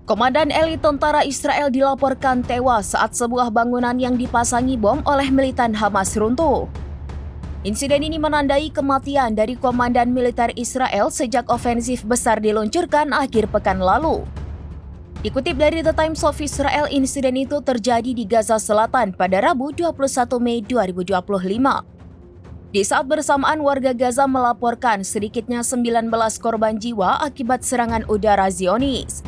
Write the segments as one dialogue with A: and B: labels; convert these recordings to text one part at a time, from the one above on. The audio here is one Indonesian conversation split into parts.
A: Komandan elit tentara Israel dilaporkan tewas saat sebuah bangunan yang dipasangi bom oleh militan Hamas runtuh. Insiden ini menandai kematian dari komandan militer Israel sejak ofensif besar diluncurkan akhir pekan lalu. Dikutip dari The Times of Israel, insiden itu terjadi di Gaza Selatan pada Rabu 21 Mei 2025. Di saat bersamaan, warga Gaza melaporkan sedikitnya 19 korban jiwa akibat serangan udara Zionis.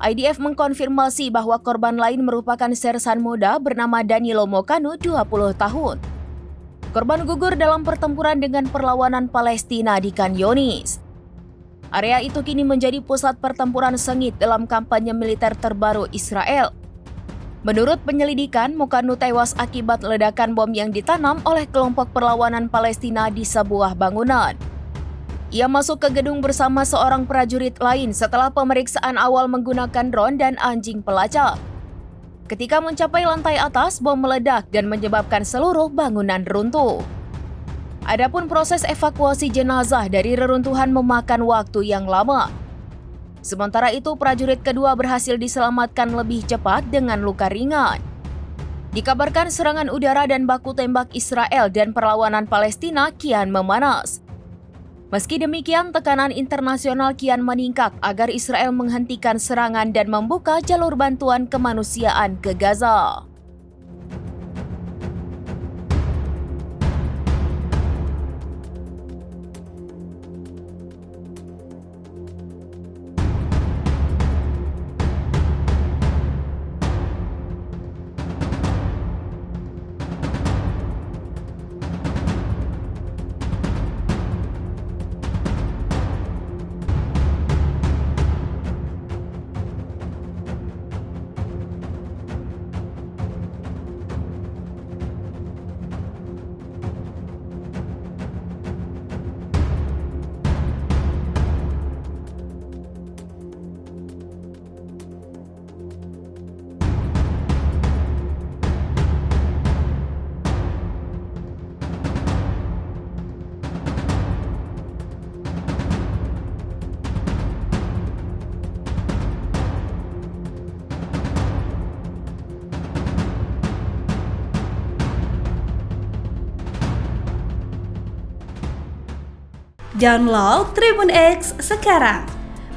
A: IDF mengkonfirmasi bahwa korban lain merupakan sersan muda bernama Danilo Mokanu, 20 tahun. Korban gugur dalam pertempuran dengan perlawanan Palestina di Khan Younis. Area itu kini menjadi pusat pertempuran sengit dalam kampanye militer terbaru Israel. Menurut penyelidikan, Mokanu tewas akibat ledakan bom yang ditanam oleh kelompok perlawanan Palestina di sebuah bangunan. Ia masuk ke gedung bersama seorang prajurit lain setelah pemeriksaan awal menggunakan drone dan anjing pelacak. Ketika mencapai lantai atas, bom meledak dan menyebabkan seluruh bangunan runtuh. Adapun proses evakuasi jenazah dari reruntuhan memakan waktu yang lama. Sementara itu, prajurit kedua berhasil diselamatkan lebih cepat dengan luka ringan. Dikabarkan serangan udara dan baku tembak Israel dan perlawanan Palestina kian memanas. Meski demikian, tekanan internasional kian meningkat agar Israel menghentikan serangan dan membuka jalur bantuan kemanusiaan ke Gaza.
B: Download Tribun X sekarang,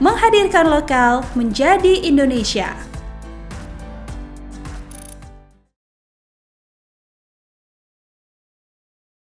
B: menghadirkan lokal menjadi Indonesia.